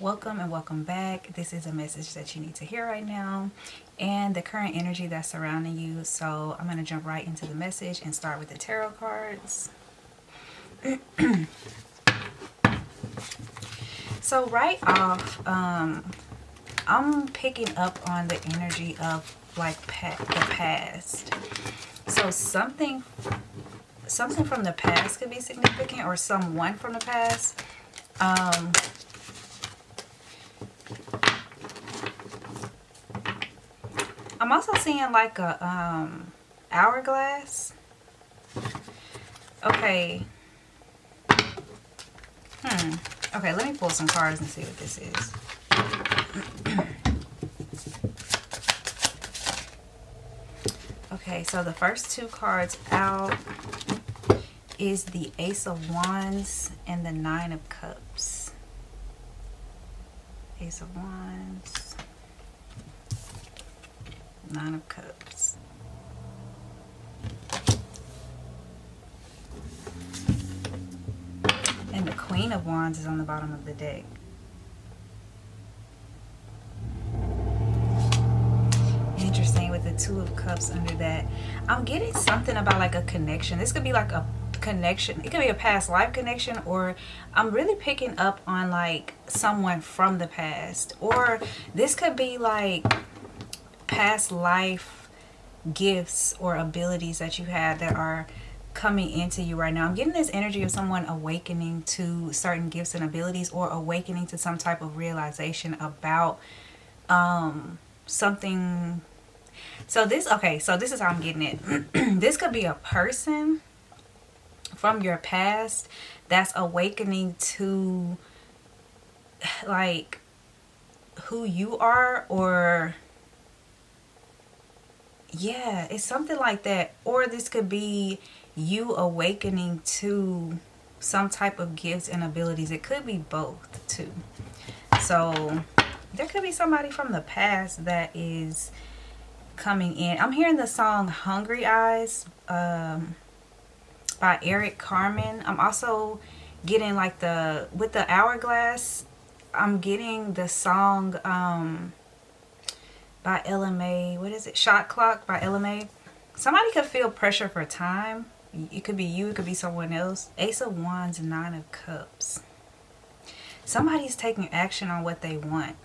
Welcome and welcome back. This is a message that you need to hear right now and the current energy that's surrounding you. So, I'm going to jump right into the message and start with the tarot cards. So, right off, I'm picking up on the energy of like the past. So, something from the past could be significant, or someone from the past. I'm also seeing like a hourglass. Okay. Okay, let me pull some cards and see what this is. Okay, so the first two cards out is the Ace of Wands and the Nine of Cups. Ace of Wands, Nine of Cups. And the Queen of Wands is on the bottom of the deck. Interesting, with the Two of Cups under that. I'm getting something about like a connection. This could be like a connection. It could be a past life connection, or I'm really picking up on like someone from the past. Or this could be like past life gifts or abilities that you had that are coming into you right now. I'm getting this energy of someone awakening to certain gifts and abilities, or awakening to some type of realization about something. So this is how I'm getting it. This could be a person from your past that's awakening to like who you are, or yeah, it's something like that. Or this could be you awakening to some type of gifts and abilities. It could be both too. So there could be somebody from the past that is coming in. I'm hearing the song Hungry Eyes by Eric Carmen. I'm also getting like with the hourglass, I'm getting the song by LMA. What is it? Shot Clock by LMA. Somebody could feel pressure for time. It could be you, it could be someone else. Ace of Wands, Nine of Cups. Somebody's taking action on what they want.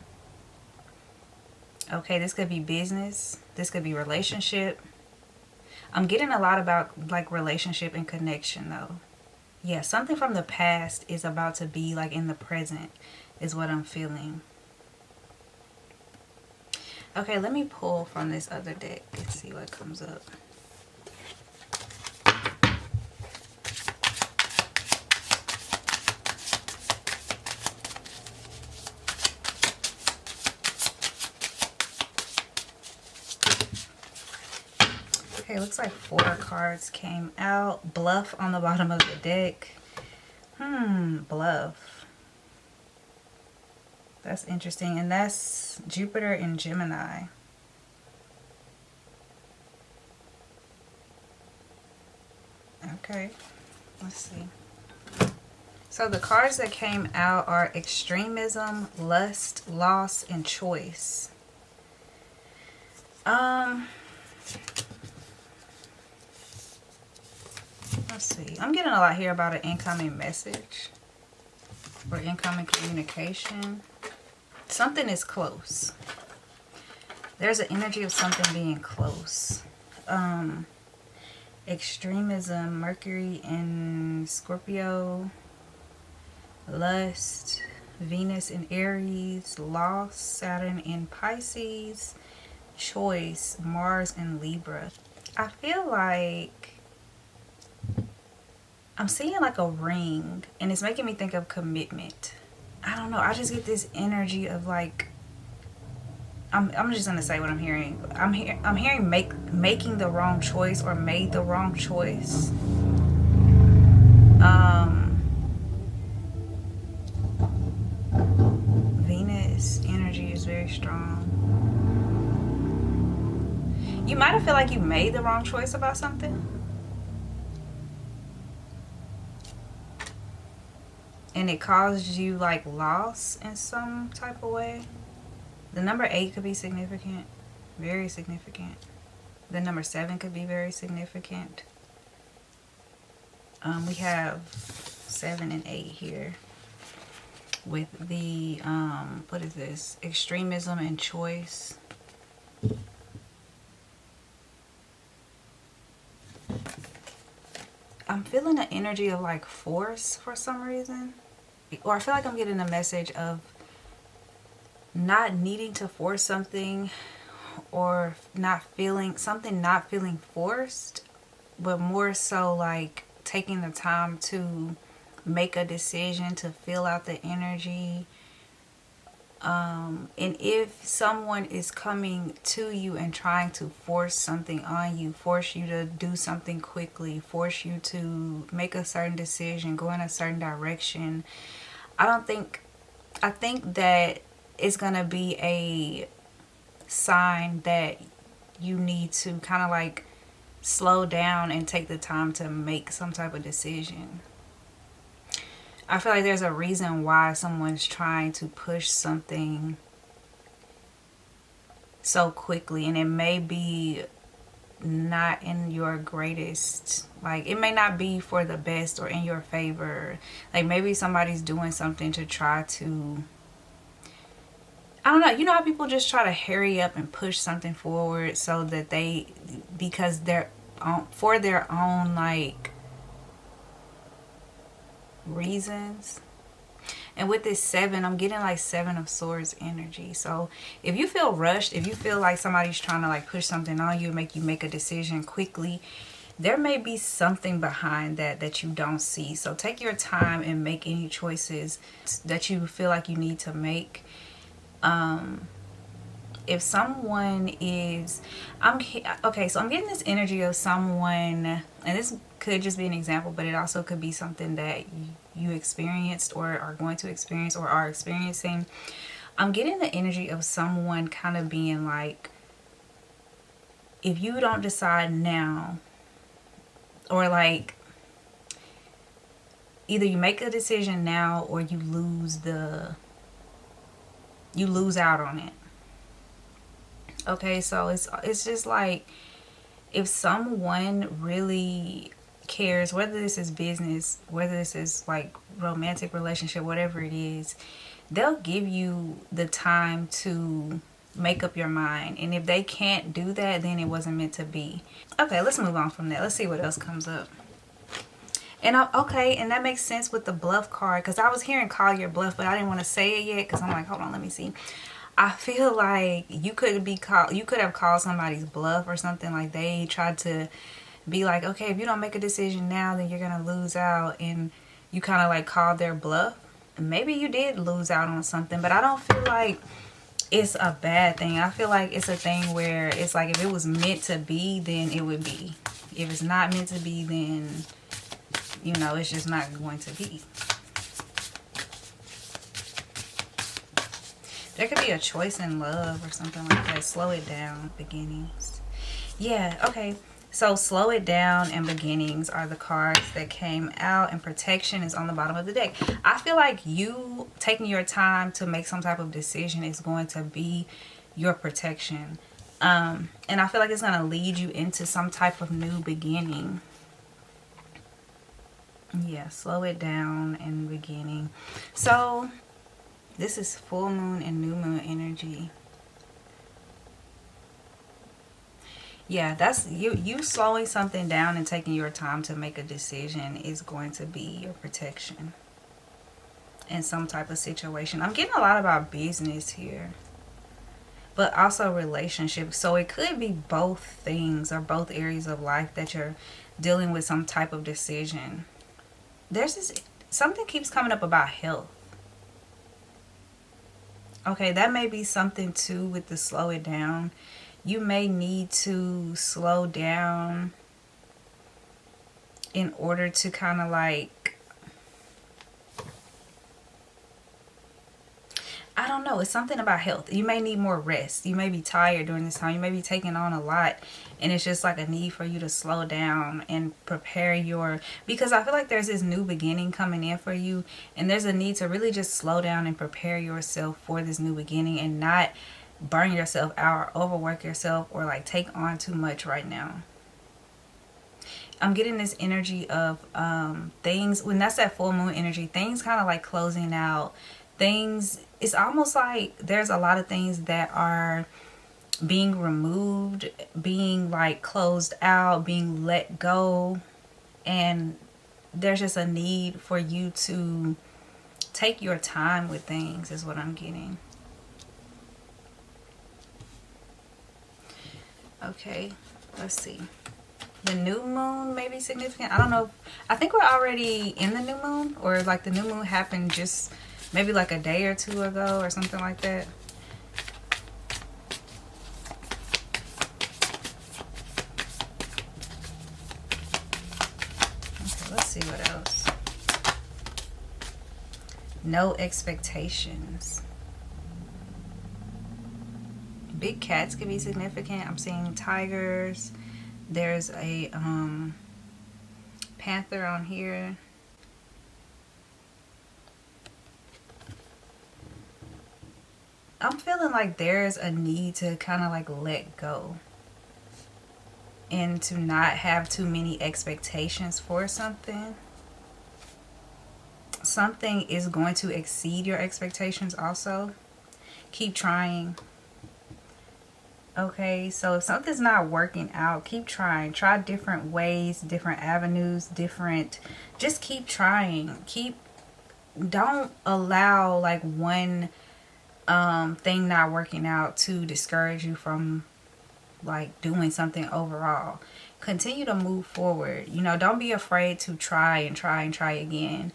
Okay, this could be business. This could be relationship. I'm getting a lot about like relationship and connection though. Yeah, something from the past is about to be like in the present is what I'm feeling. Okay, let me pull from this other deck and see what comes up. Okay, looks like 4 cards came out. Bluff on the bottom of the deck. Bluff. That's interesting. And that's Jupiter and Gemini. Okay, let's see. So the cards that came out are extremism, lust, loss, and choice. Let's see. I'm getting a lot here about an incoming message or incoming communication. Something is close. There's an energy of something being close. Extremism, Mercury in Scorpio, lust, Venus in Aries, loss, Saturn in Pisces, choice, Mars in Libra. I feel like I'm seeing like a ring, and it's making me think of commitment. I don't know. I just get this energy of like, I'm just gonna say what I'm hearing. I'm hearing making the wrong choice, or made the wrong choice. Venus energy is very strong. You might have felt like you made the wrong choice about something, and it causes you like loss in some type of way. The number 8 could be significant, very significant. The number 7 could be very significant. We have 7 and 8 here with the what is this, extremism and choice. I'm feeling the energy of like force for some reason, or I feel like I'm getting a message of not needing to force something, or not feeling something, not feeling forced, but more so like taking the time to make a decision, to feel out the energy. And if someone is coming to you and trying to force something on you, force you to do something quickly, force you to make a certain decision, go in a certain direction, I think that it's going to be a sign that you need to kind of like slow down and take the time to make some type of decision. I feel like there's a reason why someone's trying to push something so quickly, and it may be not in your greatest, like it may not be for the best or in your favor. Like maybe somebody's doing something to try to, I don't know, you know how people just try to hurry up and push something forward so that they, because they're for their own like reasons. And with this 7, I'm getting like 7 of Swords energy. So if you feel rushed, if you feel like somebody's trying to like push something on you, make you make a decision quickly, there may be something behind that you don't see. So take your time and make any choices that you feel like you need to make. If someone is, okay, so I'm getting this energy of someone, and this could just be an example, but it also could be something that you experienced or are going to experience or are experiencing. I'm getting the energy of someone kind of being like, if you don't decide now, or like either you make a decision now or you lose out on it. Okay, so it's just like if someone really cares, whether this is business, whether this is like romantic relationship, whatever it is, they'll give you the time to make up your mind. And if they can't do that, then it wasn't meant to be. Okay, let's move on from that. Let's see what else comes up. And okay, and that makes sense with the bluff card, because I was hearing call your bluff, but I didn't want to say it yet because I'm like, hold on, let me see. I feel like you could have called somebody's bluff or something. Like they tried to be like, okay, if you don't make a decision now, then you're gonna lose out, and you kind of like called their bluff. Maybe you did lose out on something, but I don't feel like it's a bad thing. I feel like it's a thing where it's like if it was meant to be, then it would be. If it's not meant to be, then you know it's just not going to be. There could be a choice in love or something like that. Slow it down, beginnings. Yeah, okay. So slow it down and beginnings are the cards that came out, and protection is on the bottom of the deck. I feel like you taking your time to make some type of decision is going to be your protection. And I feel like it's going to lead you into some type of new beginning. Yeah, slow it down and beginning. So this is full moon and new moon energy. Yeah, that's you slowing something down and taking your time to make a decision is going to be your protection in some type of situation. I'm getting a lot about business here, but also relationships. So it could be both things or both areas of life that you're dealing with some type of decision. There's this, something keeps coming up about health. Okay, that may be something too with the slow it down. You may need to slow down in order to kind of like, I don't know. It's something about health. You may need more rest. You may be tired during this time. You may be taking on a lot. And it's just like a need for you to slow down and prepare your... Because I feel like there's this new beginning coming in for you. And there's a need to really just slow down and prepare yourself for this new beginning. And not burn yourself out or overwork yourself or like take on too much right now. I'm getting this energy of things, when that's that full moon energy, things kind of like closing out. Things, it's almost like there's a lot of things that are being removed, being like closed out, being let go. And there's just a need for you to take your time with things, is what I'm getting. Okay, let's see. The new moon may be significant. I don't know. I think we're already in the new moon, or like the new moon happened just maybe like a day or two ago or something like that. Okay, let's see what else. No expectations. Big cats can be significant. I'm seeing tigers. There's a panther on here. I'm feeling like there's a need to kind of like let go and to not have too many expectations for something. Something is going to exceed your expectations also. Keep trying. Okay, so if something's not working out, keep trying. Try different ways, different avenues, just keep trying. Don't allow like one thing not working out to discourage you from like doing something overall. Continue to move forward. You know, don't be afraid to try and try and try again.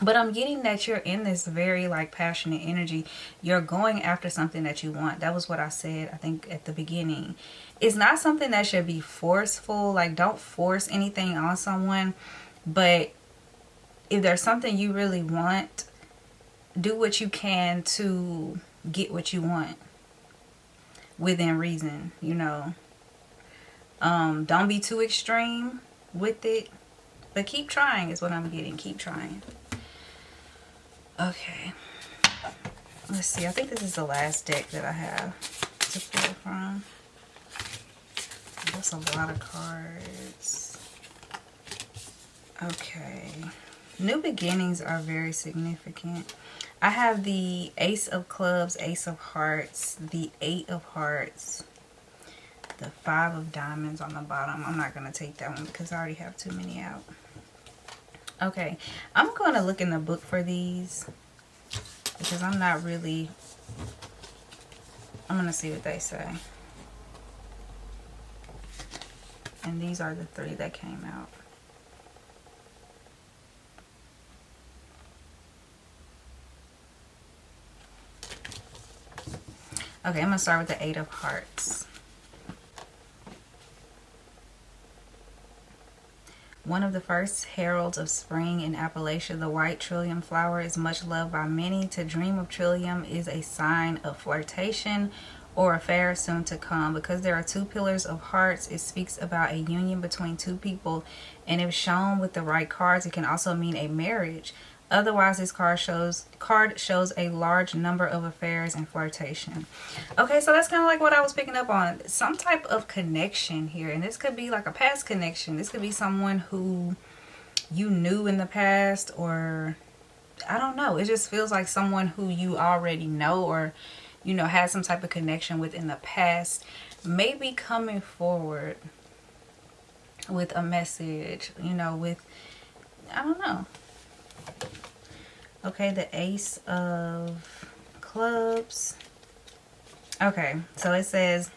But I'm getting that you're in this very like passionate energy. You're going after something that you want. That was what I said, I think, at the beginning. It's not something that should be forceful. Like, don't force anything on someone. But if there's something you really want, do what you can to get what you want within reason, you know. Don't be too extreme with it. But keep trying is what I'm getting. Keep trying. Okay, let's see. I think this is the last deck that I have to pull from. That's a lot of cards. Okay, new beginnings are very significant. I have the Ace of Clubs, Ace of Hearts, the Eight of Hearts, the Five of Diamonds on the bottom. I'm not going to take that one because I already have too many out. Okay, I'm going to look in the book for these because I'm not really... I'm going to see what they say. And these are the three that came out. Okay, I'm going to start with the Eight of Hearts. One of the first heralds of spring in Appalachia, the white trillium flower is much loved by many. To dream of trillium is a sign of flirtation or affair soon to come. Because there are two pillars of hearts, it speaks about a union between two people. And if shown with the right cards, it can also mean a marriage. Otherwise, this card shows a large number of affairs and flirtation. Okay, so that's kind of like what I was picking up on. Some type of connection here. And this could be like a past connection. This could be someone who you knew in the past, or I don't know. It just feels like someone who you already know, or, you know, had some type of connection with in the past. Maybe coming forward with a message, you know, with, I don't know. Okay, the Ace of Clubs. Okay, so it says,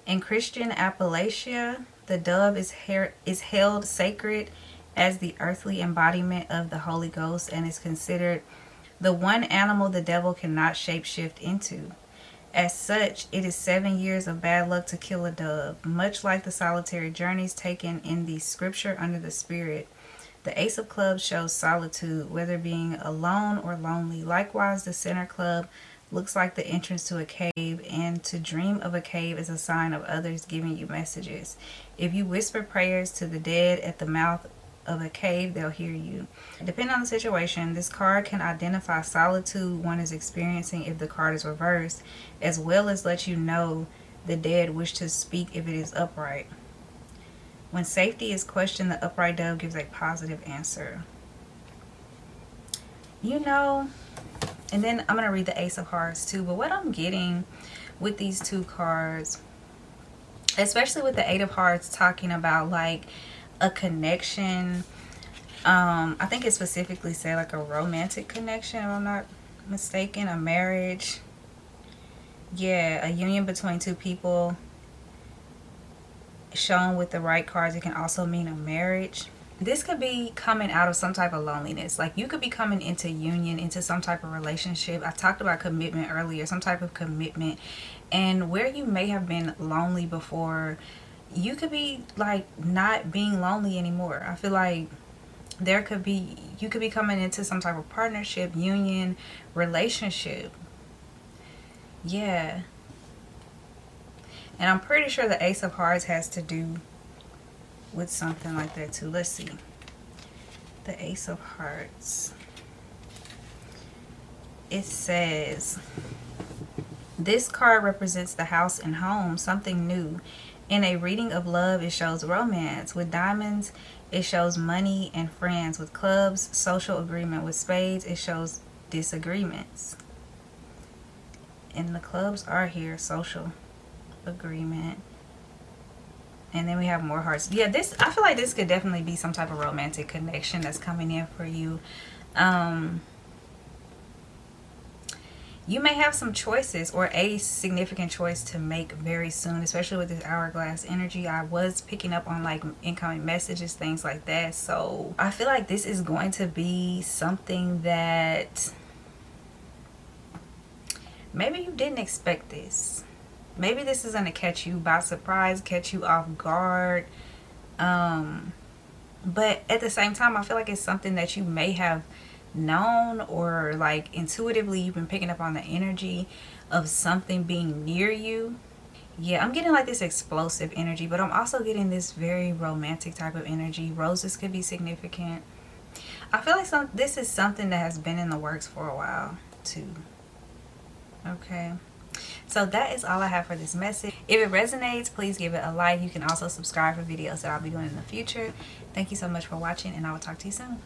in Christian Appalachia, the dove is held sacred as the earthly embodiment of the Holy Ghost and is considered the one animal the devil cannot shapeshift into. As such, it is 7 years of bad luck to kill a dove, much like the solitary journeys taken in the scripture under the Spirit. The Ace of Clubs shows solitude, whether being alone or lonely. Likewise, the Center Club looks like the entrance to a cave, and to dream of a cave is a sign of others giving you messages. If you whisper prayers to the dead at the mouth of a cave, they'll hear you. Depending on the situation, this card can identify solitude one is experiencing if the card is reversed, as well as let you know the dead wish to speak if it is upright. When safety is questioned, the upright dove gives a positive answer. You know, and then I'm going to read the Ace of Hearts too, but what I'm getting with these two cards, especially with the Eight of Hearts talking about like a connection, I think it specifically said like a romantic connection, if I'm not mistaken, a marriage. Yeah, a union between two people. Shown with the right cards, it can also mean a marriage. This could be coming out of some type of loneliness. Like you could be coming into union, into some type of relationship. I talked about commitment earlier, some type of commitment. And where you may have been lonely before, you could be like not being lonely anymore. I feel like you could be coming into some type of partnership, union, relationship. Yeah. And I'm pretty sure the Ace of Hearts has to do with something like that too. Let's see. The Ace of Hearts. It says, this card represents the house and home, something new. In a reading of love, it shows romance. With diamonds, it shows money and friends. With clubs, social agreement. With spades, it shows disagreements. And the clubs are here, social agreement. And then we have more hearts. Yeah, I feel like this could definitely be some type of romantic connection that's coming in for you. You may have some choices or a significant choice to make very soon, especially with this hourglass energy. I was picking up on like incoming messages, things like that. So I feel like this is going to be something that maybe you didn't expect this. Maybe this is going to catch you by surprise, catch you off guard. But at the same time, I feel like it's something that you may have known, or like intuitively you've been picking up on the energy of something being near you. Yeah, I'm getting like this explosive energy, but I'm also getting this very romantic type of energy. Roses could be significant. I feel like this is something that has been in the works for a while too. Okay. So that is all I have for this message. If it resonates, please give it a like. You can also subscribe for videos that I'll be doing in the future. Thank you so much for watching, and I will talk to you soon.